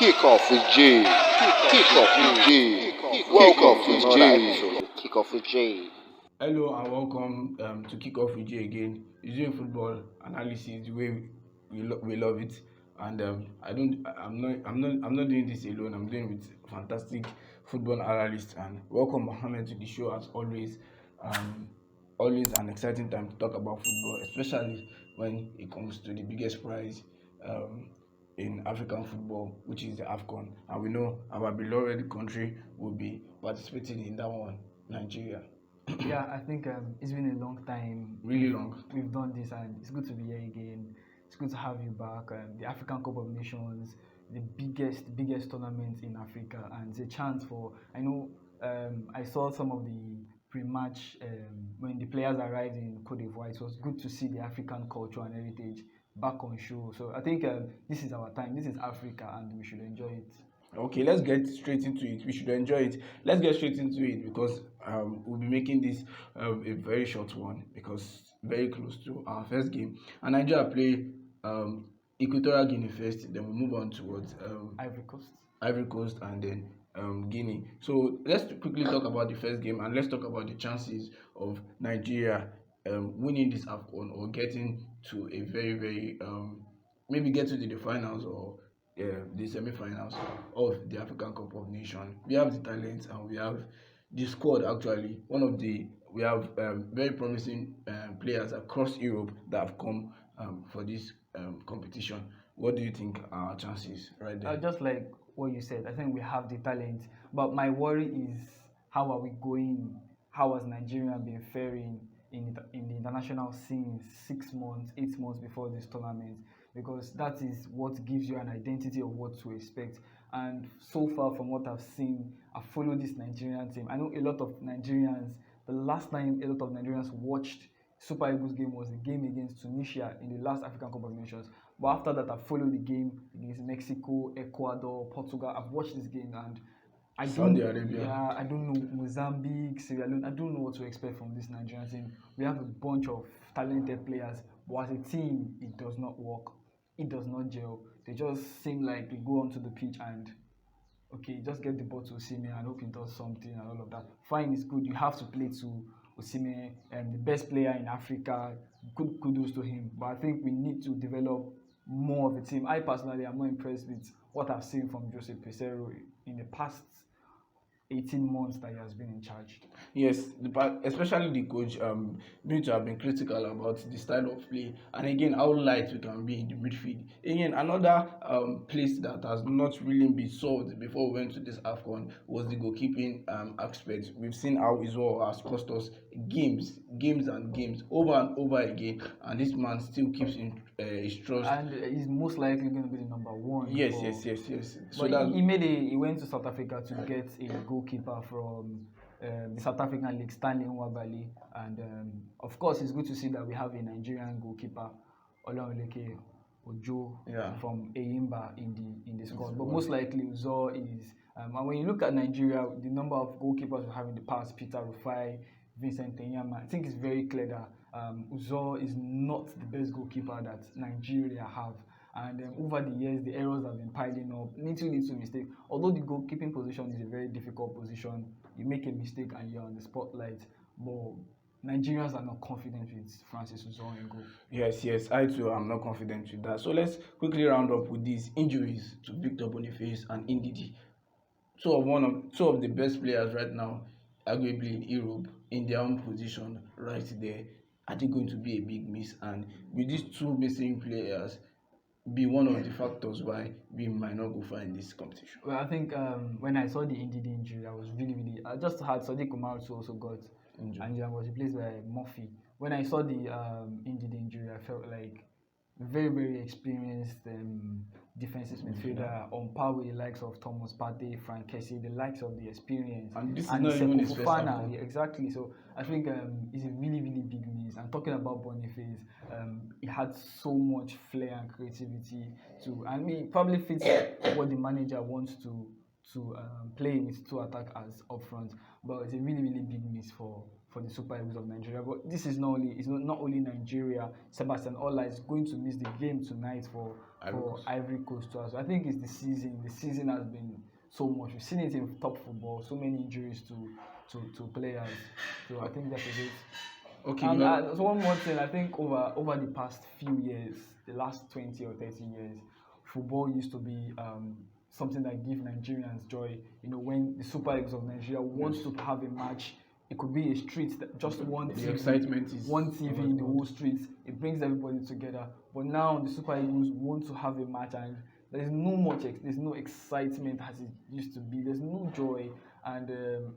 Kick off with J. Kick off with J. Welcome to another episode of Kick off with J. Hello and welcome to Kick Off with J again. It's doing football analysis the way we love it, and I'm not doing this alone. I'm doing with fantastic football analysts, and welcome Mohammed to the show as always. Always an exciting time to talk about football, especially when it comes to the biggest prize in African football, which is the Afcon, and we know our beloved country will be participating in that one, Nigeria. Yeah, I think it's been a long time. Really long. We've done this, and it's good to be here again. It's good to have you back. The African Cup of Nations, the biggest tournament in Africa, and it's a chance for. I know. I saw some of the pre-match when the players arrived in Cote d'Ivoire. It was good to see the African culture and heritage back on show. So I think this is our time. This is Africa, and we should enjoy it. Okay, let's get straight into it. We should enjoy it. Let's get straight into it because we'll be making this a very short one because very close to our first game. And Nigeria play Equatorial Guinea first, then we'll move on towards Ivory Coast, and then Guinea. So let's quickly talk about the first game, and let's talk about the chances of Nigeria winning this Afcon or getting to a very maybe get to the finals or the semi-finals of the African Cup of Nations. We have the talent and we have the squad. Actually, we have very promising players across Europe that have come for this competition. What do you think are our chances right there? Just like what you said, I think we have the talent, but my worry is how are we going? How has Nigeria been faring in the international scene 6 months, 8 months before this tournament? Because that is what gives you an identity of what to expect. And so far from what I've seen, I've followed this Nigerian team. I know a lot of Nigerians, the last time a lot of Nigerians watched Super Eagles game was the game against Tunisia in the last African Cup of Nations. But after that, I've followed the game against Mexico, Ecuador, Portugal. I've watched this game and Saudi Arabia. Yeah, I don't know, Mozambique, Sierra Leone. I don't know what to expect from this Nigerian team. We have a bunch of talented players, but as a team, it does not work. It does not gel. They just seem like they go onto the pitch and okay, just get the ball to Osimhen and hope he does something and all of that. Fine, it's good. You have to play to Osimhen, the best player in Africa. Good kudos to him. But I think we need to develop more of a team. I personally am more impressed with what I've seen from Jose Peseiro in the past 18 months that he has been in charge. Yes, especially the coach need to have been critical about the style of play, and again how light we can be in the midfield. Again, another place that has not really been solved before we went to this Afcon was the goalkeeping aspect. We've seen how Israel has cost us games over and over again, and this man still keeps in his trust. And he's most likely going to be the number one. Yes. So but he went to South Africa to get a goalkeeper from the South African League, Stanley Nwabali, and of course it's good to see that we have a Nigerian goalkeeper, Olaoleke Ojo, from Eyimba in the squad. But most likely Uzo is and when you look at Nigeria, the number of goalkeepers we have in the past, Peter Rufai, Vincent Tenyama, I think it's very clear that Uzo is not the best goalkeeper that Nigeria have. And over the years, the errors have been piling up, little mistake. Although the goalkeeping position is a very difficult position, you make a mistake and you're on the spotlight. But Nigerians are not confident with Francis Uzo in goal. Yes, I too am not confident with that. So let's quickly round up with these injuries to Victor Boniface and Ndidi. Two of the best players right now, arguably in Europe, in their own position right there. Are they going to be a big miss? And with these two missing players, be one of the factors why we might not go far in this competition? Well, I think when I saw the Ndidi injury, I was I just had Sadiq Umar who also got injured and was replaced by Murphy. When I saw the Ndidi injury, I felt like very experienced defensive midfielder on par with the likes of Thomas Partey, Frank Kessie, the likes of the experience. And this is not even his first time. Exactly. So I think it's a really big miss. And talking about Boniface, he had so much flair and creativity probably fits what the manager wants to play with two attackers up front. But it's a really big miss for for the Super Eagles of Nigeria. But this is not only Nigeria. Sebastian Ola is going to miss the game tonight for Ivory Coast too. So I think it's the season. The season has been so much. We've seen it in top football. So many injuries to players. So I think that is it. Okay. And so one more thing, I think over the past few years, the last 20 or 30 years, football used to be something that gives Nigerians joy. You know, when the Super Eagles of Nigeria wants to have a match, it could be a street that just one the TV, excitement is one TV in the whole street. It brings everybody together. But now the Super Eagles want to have a match, and there's no excitement as it used to be. There's no joy, and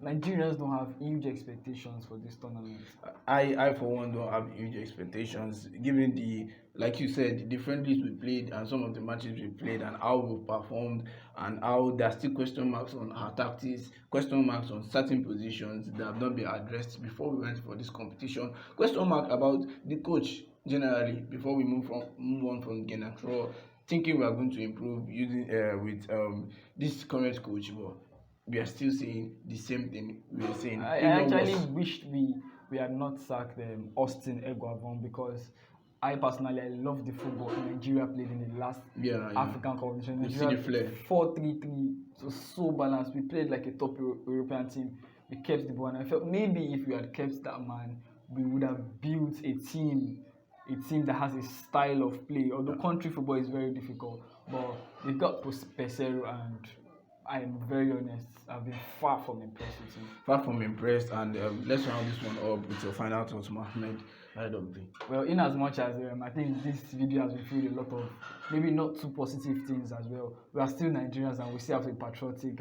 Nigerians don't have huge expectations for this tournament. I for one don't have huge expectations, given the, like you said, the friendlies we played and some of the matches we played and how we performed, and how there are still question marks on our tactics, question marks on certain positions that have not been addressed before we went for this competition, question mark about the coach generally before we move on from game and throw, thinking we are going to improve using with this current coach, but we are still saying the same thing we were saying. I actually wished we had not sacked Austin Eguavon, because I personally love the football Nigeria played in the last African competition. Nigeria 4-3-3, so balanced. We played like a top European team. We kept the ball, and I felt maybe if we had kept that man, we would have built a team that has a style of play. Although country football is very difficult, but they've got Pesero, and I am very honest, I've been far from impressed with him. Far from impressed, and let's round this one up with your final thoughts, Mohammed. I don't think. Well, in as much as I think this video has been filled with a lot of maybe not too positive things as well. We are still Nigerians, and we still have to be patriotic.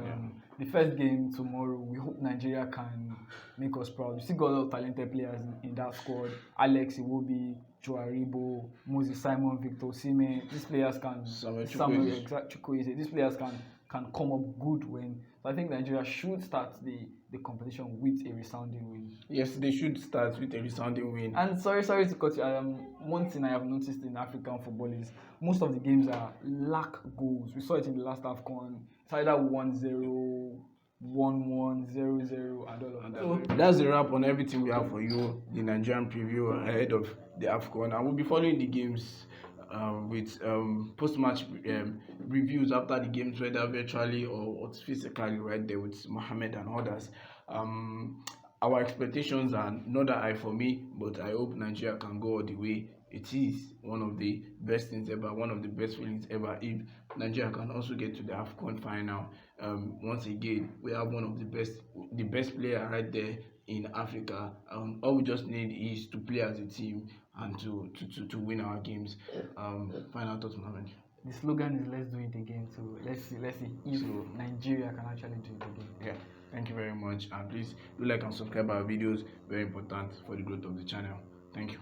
The first game tomorrow, we hope Nigeria can make us proud. We still got a lot of talented players in that squad. Alex Iwobi, Joe Aribo, Moses Simon, Victor Osimhen. These players can Samuel Chukwueze. These players can come up good when. So I think Nigeria should start the competition with a resounding win. Yes, they should start with a resounding win. And sorry to cut you. One thing I have noticed in African football is most of the games lack goals. We saw it in the last Afcon. It's either 1-0, 1-1, 0-0, and all of that. So that's a wrap on everything we have for you, the Nigerian preview ahead of the Afcon. And we'll be following the games with post-match reviews after the games, whether virtually or physically, right there with Mohammed and others. Our expectations are not that high for me, but I hope Nigeria can go all the way. It is one of the best things ever, one of the best feelings ever, if Nigeria can also get to the Afcon final. Once again, we have one of the best player right there in Africa. All we just need is to play as a team and to win our games. Final thoughts, Mohammed. The slogan is "Let's do it again." So let's see if Nigeria can actually do it again. Yeah. Thank you very much, and please do like and subscribe our videos. Very important for the growth of the channel. Thank you.